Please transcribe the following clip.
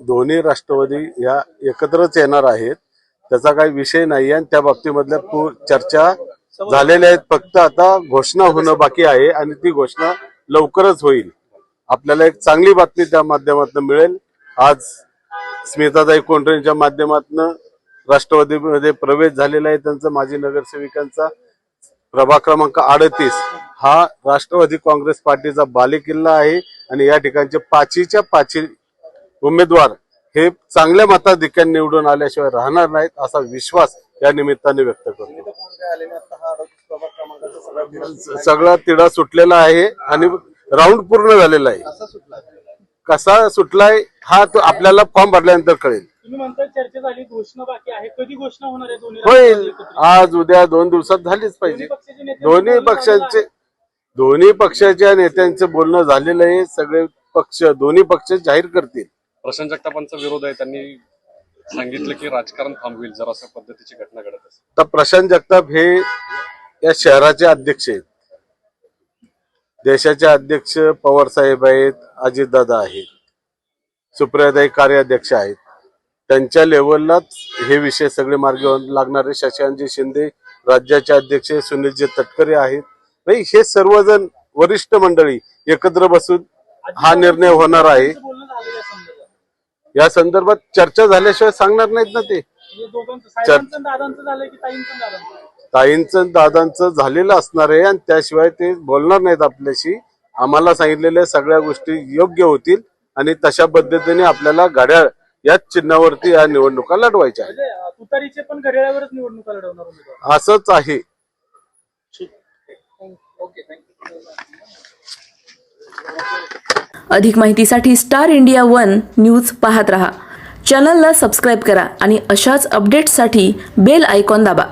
दोन्ही राष्ट्रवादी या एकत्रच येणार आहेत, त्याचा काही विषय नाही आणि त्या बाबतीमधल्या चर्चा झालेल्या आहेत. फक्त आता घोषणा होणं बाकी आहे आणि ती घोषणा लवकरच होईल. आपल्याला एक चांगली बातमी त्या माध्यमातून मिळेल. आज स्मिताताई कोंढरेंच्या माध्यमातून राष्ट्रवादीमध्ये प्रवेश झालेला आहे त्यांचा, माजी नगरसेविकांचा. प्रभाग क्रमांक 38 हा राष्ट्रवादी काँग्रेस पार्टीचा बालेकिल्ला आहे आणि या ठिकाणचे 5च्या 5 उमेदवार हे चांगल्या मताधिक्याने निवडून आल्याशिवाय राहणार नाहीत असा विश्वास या निमित्ताने व्यक्त करतो. सगळा तिढा सुटलेला आहे आणि राऊंड पूर्ण झालेला आहे. कसा सुटलाय हा तो आपल्याला फॉर्म भरल्यानंतर कळेल. तुम्ही म्हणता चर्चा झाली, घोषणा बाकी आहे, कधी घोषणा होणार आहे? होईल आज उद्या 2 दिवसात झालीच पाहिजे. दोन्ही पक्षाच्या नेत्यांचं बोलणं झालेलं आहे. सगळे पक्ष दोन्ही पक्ष जाहीर करतील. प्रशांत जगतापांचा विरोध आहे, त्यांनी सांगितलं की राजकारण थांबवेल जर अशा पद्धतीची घटना घडत असेल. तर प्रशांत जगताप हे या शहराचे अध्यक्ष आहेत, देशाचे अध्यक्ष पवार साहेब आहेत, अजितदादा आहेत, सुप्रियाताई कार्याध्यक्ष आहेत. त्यांच्या लेवललाच हे विषय सगळे मार्गी लागणारे. शशांकजी शिंदे राज्याचे अध्यक्ष, सुनीलजी तटकरे आहेत. हे सर्वजण वरिष्ठ मंडळी एकत्र बसून हा निर्णय होणार आहे. या संदर्भात चर्चा झाल्याशिवाय सांगणार नाहीत ना ते. ताईंचं दादांचं झालेलं असणार आहे आणि त्याशिवाय ते बोलणार नाहीत आपल्याशी. आम्हाला सांगितलेल्या सगळ्या गोष्टी योग्य होतील आणि तशा पद्धतीने आपल्याला घड्याळ याच चिन्हावरती या निवडणुका लढवायच्या आहेत. तुतारीचे पण घड्याळावरच निवडणुका लढवणार असंच आहे. अधिक माहितीसाठी स्टार इंडिया 1 न्यूज पाहत रहा. चॅनलला सबस्क्राईब करा आणि अशाच अपडेट्ससाठी बेल आयकॉन दाबा.